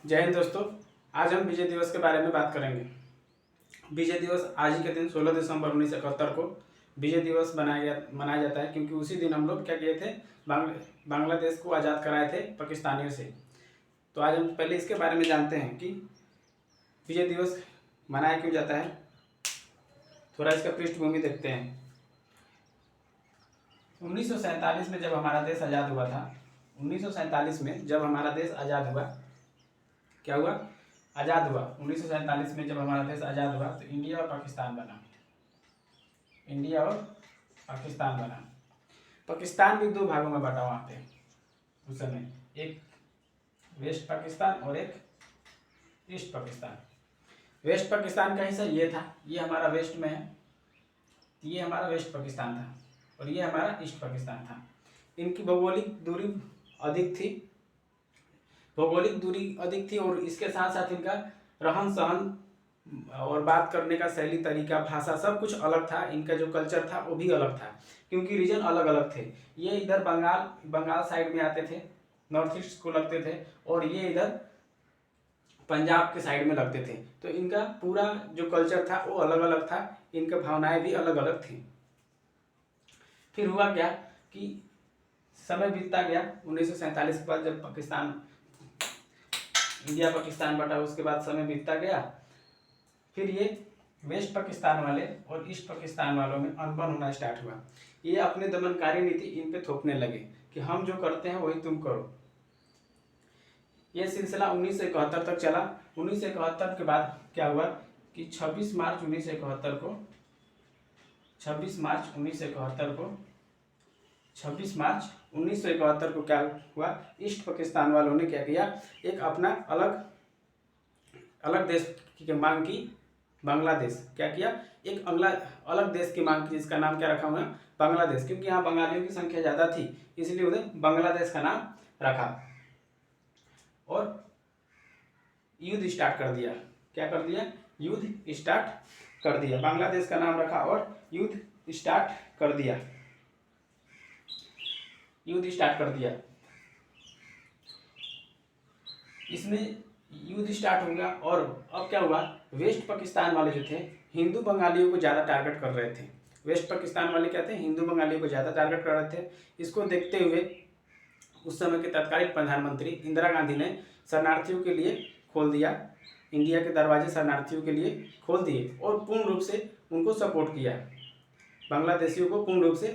जय हिंद दोस्तों। आज हम विजय दिवस के बारे में बात करेंगे। विजय दिवस आज ही के दिन 16 दिसंबर 1971 को विजय दिवस मनाया जाता है, क्योंकि उसी दिन हम लोग क्या किए थे, बांग्लादेश को आज़ाद कराए थे पाकिस्तानियों से। तो आज हम पहले इसके बारे में जानते हैं कि विजय दिवस मनाया क्यों जाता है। थोड़ा इसका पृष्ठभूमि देखते हैं। 1947 में जब हमारा देश आज़ाद हुआ था, 1947 में जब हमारा देश आज़ाद हुआ, क्या हुआ, आज़ाद हुआ 1947 में जब हमारा देश आज़ाद हुआ तो इंडिया और पाकिस्तान बना। इंडिया और पाकिस्तान बना। पाकिस्तान भी दो भागों में बटा वहाँ पे उस समय, एक वेस्ट पाकिस्तान और एक ईस्ट पाकिस्तान। वेस्ट पाकिस्तान का हिस्सा ये था, ये हमारा वेस्ट में है, ये हमारा वेस्ट पाकिस्तान था और ये हमारा ईस्ट पाकिस्तान था। इनकी भौगोलिक दूरी अधिक थी और इसके साथ साथ इनका रहन सहन और बात करने का शैली, तरीका, भाषा सब कुछ अलग था। इनका जो कल्चर था वो भी अलग था, क्योंकि रीजन अलग अलग थे। ये इधर बंगाल साइड में आते थे, नॉर्थ ईस्ट को लगते थे, और ये इधर पंजाब के साइड में लगते थे। तो इनका पूरा जो कल्चर था वो अलग अलग था, इनकी भावनाएं भी अलग अलग थी। फिर हुआ क्या कि समय बीतता गया। 1947 के बाद जब इंडिया पाकिस्तान बटा, उसके बाद समय बीतता गया। फिर ये वेस्ट पाकिस्तान वाले और ईस्ट पाकिस्तान वालों में अनबन होना स्टार्ट हुआ। ये अपने दमनकारी नीति इन पे थोपने लगे कि हम जो करते हैं वही तुम करो। ये सिलसिला 1971 तक चला। 1971 के बाद क्या हुआ कि 26 मार्च 1971 को क्या हुआ, ईस्ट पाकिस्तान वालों ने क्या किया, एक अपना अलग देश की मांग की। बांग्लादेश क्या किया, एक अलग देश की मांग की, जिसका नाम क्या रखा हुआ, बांग्लादेश, क्योंकि यहाँ बंगालियों की संख्या ज़्यादा थी, इसलिए उन्हें बांग्लादेश का नाम रखा और युद्ध स्टार्ट कर दिया। क्या कर दिया, युद्ध स्टार्ट कर दिया। बांग्लादेश का नाम रखा और युद्ध स्टार्ट कर दिया। इसमें युद्ध स्टार्ट हो गया। और अब क्या हुआ, वेस्ट पाकिस्तान वाले जो थे हिंदू बंगालियों को ज़्यादा टारगेट कर रहे थे। वेस्ट पाकिस्तान वाले क्या थे, हिंदू बंगालियों को ज़्यादा टारगेट कर रहे थे। इसको देखते हुए उस समय के तत्कालीन प्रधानमंत्री इंदिरा गांधी ने शरणार्थियों के लिए खोल दिया, इंडिया के दरवाजे शरणार्थियों के लिए खोल दिए और पूर्ण रूप से उनको सपोर्ट किया। बांग्लादेशियों को पूर्ण रूप से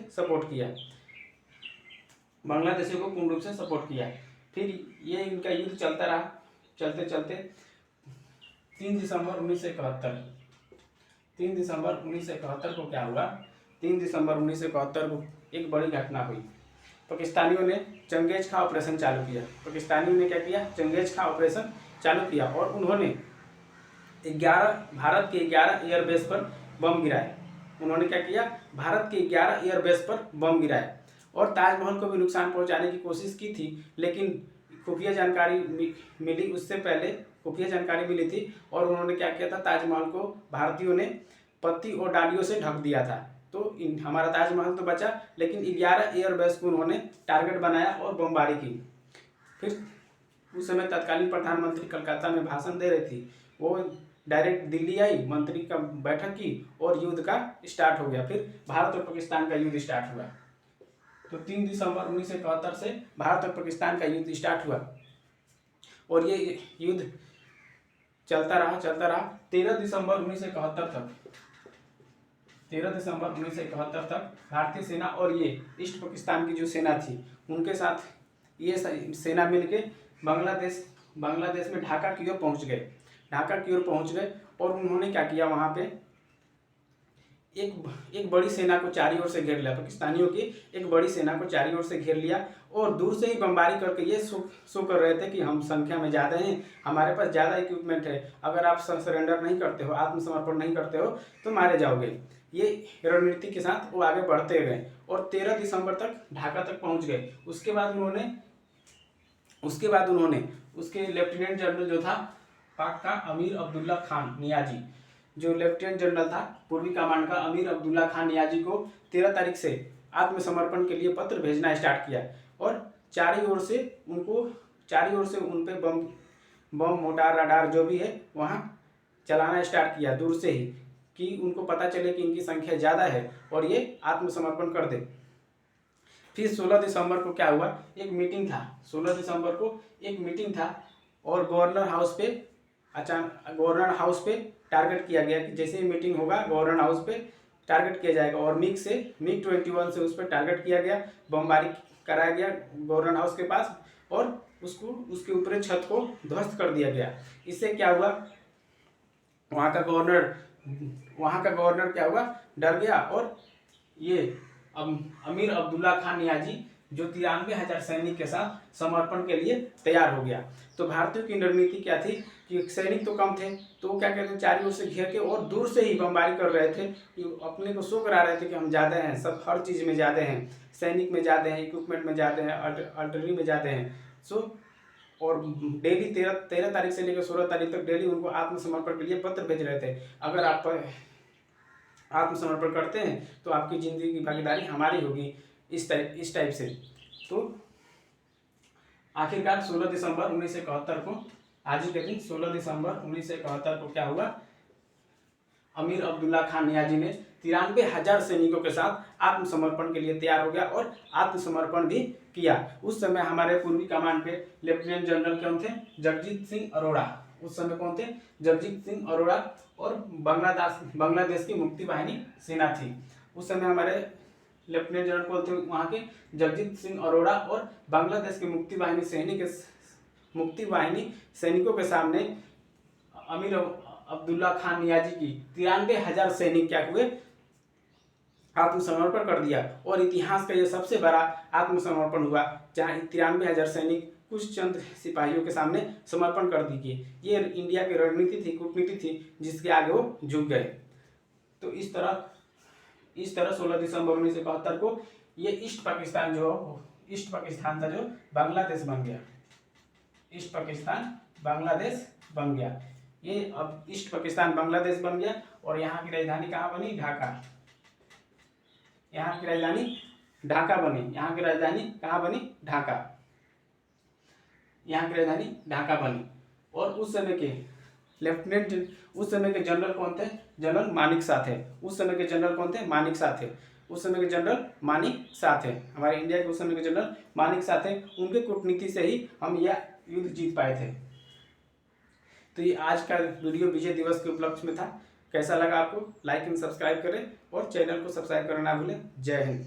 सपोर्ट किया। फिर ये इनका युद्ध चलता रहा। चलते चलते 3 दिसंबर 1971 को क्या हुआ, 3 दिसंबर 1971 को एक बड़ी घटना हुई। पाकिस्तानियों ने चंगेज खा ऑपरेशन चालू किया। चंगेज खा ऑपरेशन चालू किया और उन्होंने 11 भारत के 11 एयरबेस पर बम गिराए। उन्होंने क्या किया, भारत के 11 एयरबेस पर बम गिराए और ताजमहल को भी नुकसान पहुंचाने की कोशिश की थी, लेकिन खुफिया जानकारी मिली, उससे पहले खुफिया जानकारी मिली थी और उन्होंने क्या किया था, ताजमहल को भारतीयों ने पत्ती और डालियों से ढक दिया था। तो हमारा ताजमहल तो बचा, लेकिन 11 एयरबेस को उन्होंने टारगेट बनाया और बमबारी की। फिर उस समय तत्कालीन प्रधानमंत्री कलकत्ता में भाषण दे रही थी, वो डायरेक्ट दिल्ली आई, मंत्री का बैठक की और युद्ध का स्टार्ट हो गया। फिर भारत और पाकिस्तान का युद्ध स्टार्ट हुआ। तो 3 दिसंबर 1971 से भारत और पाकिस्तान का युद्ध स्टार्ट हुआ और ये युद्ध चलता रहा 13 दिसंबर 1971 तक भारतीय सेना और ये ईस्ट पाकिस्तान की जो सेना थी उनके साथ ये सेना मिलके बांग्लादेश में ढाका की ओर पहुंच गए और उन्होंने क्या किया, वहाँ पे एक बड़ी सेना को चारों ओर से घेर लिया। पाकिस्तानियों की एक बड़ी सेना को चारों ओर से घेर लिया और दूर से ही बमबारी करके ये शो कर रहे थे कि हम संख्या में ज़्यादा हैं, हमारे पास ज़्यादा इक्विपमेंट है, अगर आप सरेंडर नहीं करते हो, आत्मसमर्पण नहीं करते हो तो मारे जाओगे। ये रणनीति के साथ वो आगे बढ़ते गए और 13 दिसंबर तक ढाका तक पहुँच गए। उसके बाद उन्होंने उसके लेफ्टिनेंट जनरल जो था पाक का अमीर अब्दुल्ला खान नियाजी, जो लेफ्टिनेंट जनरल था पूर्वी कमांड का, अमीर अब्दुल्ला खान नियाजी को 13 तारीख से आत्मसमर्पण के लिए पत्र भेजना स्टार्ट किया और चारों ओर से उन पे बम, मोटार, रडार जो भी है वहाँ चलाना स्टार्ट किया दूर से ही, कि उनको पता चले कि इनकी संख्या ज़्यादा है और ये आत्मसमर्पण कर दे। फिर 16 दिसंबर को क्या हुआ, एक मीटिंग था। 16 दिसंबर को एक मीटिंग था और गवर्नर हाउस पे टारगेट किया गया कि जैसे ही मीटिंग होगा गवर्नर हाउस पे टारगेट किया जाएगा, और मिग 21 से उस पर टारगेट किया गया, बमबारी कराया गया गवर्नर हाउस के पास, और उसके ऊपर छत को ध्वस्त कर दिया गया। इससे क्या हुआ, वहाँ का गवर्नर क्या हुआ, डर गया, और ये अमीर अब्दुल्ला खान नियाजी जो 93,000 सैनिक के साथ समर्पण के लिए तैयार हो गया। तो भारतीयों की रणनीति क्या थी कि सैनिक तो कम थे, तो वो क्या कहते हैं, चारों ओर से घेर के और दूर से ही बमबारी कर रहे थे, कि अपने को शो करा रहे थे कि हम ज़्यादा हैं, सब हर चीज़ में ज़्यादा हैं, सैनिक में ज़्यादा हैं, इक्विपमेंट में ज़्यादा हैं, आर्टिलरी में ज़्यादा हैं। और डेली 13 तारीख से लेकर 16 तारीख तक डेली उनको आत्मसमर्पण के लिए पत्र भेज रहे थे। अगर आप आत्मसमर्पण करते हैं तो आपकी ज़िंदगी की भागीदारी हमारी होगी, इस टाइप से। तो आखिरकार 16 दिसंबर 1971 को, आज ही के दिन 16 दिसंबर 1971 को क्या हुआ, अमीर अब्दुल्ला खान नियाजी ने 93,000 सैनिकों के साथ आत्मसमर्पण के लिए तैयार हो गया और आत्मसमर्पण भी किया। उस समय हमारे पूर्वी कमान पे लेफ्टिनेंट जनरल कौन थे, जगजीत सिंह अरोड़ा। उस समय कौन थे, जगजीत सिंह अरोड़ा, और बांग्लादेश की मुक्ति वाहिनी सेना थी। उस समय हमारे लेफ्टिनेंट जनरल कौन थे वहाँ के, जगजीत सिंह अरोड़ा, और बांग्लादेश की मुक्ति वाहिनी सैनिकों के सामने अमीर अब्दुल्ला खान नियाजी की 93,000 सैनिक क्या हुए, आत्मसमर्पण कर दिया। और इतिहास का यह सबसे बड़ा आत्मसमर्पण हुआ, जहाँ 93,000 सैनिक कुछ चंद सिपाहियों के सामने समर्पण कर दिए। ये इंडिया की रणनीति थी, कूटनीति थी, जिसके आगे वो झुक गए। तो इस तरह 16 दिसंबर 1971 को ये ईस्ट पाकिस्तान था जो बांग्लादेश बन गया। ईस्ट पाकिस्तान बांग्लादेश बन गया। ये अब ईस्ट पाकिस्तान बांग्लादेश बन गया। और यहाँ की राजधानी कहाँ बनी, ढाका। यहाँ की राजधानी ढाका बनी। यहाँ की राजधानी कहाँ बनी, ढाका। यहाँ की राजधानी ढाका बनी। और उस समय के जनरल कौन थे, जनरल मानिक शाह थे। उस समय के जनरल कौन थे, मानिक शाह थे। उस समय के जनरल मानिक शाह थे, हमारे इंडिया के उस समय के जनरल मानिक शाह थे। उनके कूटनीति से ही हम यह युद्ध जीत पाए थे। तो ये आज का वीडियो विजय दिवस के उपलक्ष्य में था। कैसा लगा आपको, लाइक एंड सब्सक्राइब करें और चैनल को सब्सक्राइब करना ना भूलें। जय हिंद।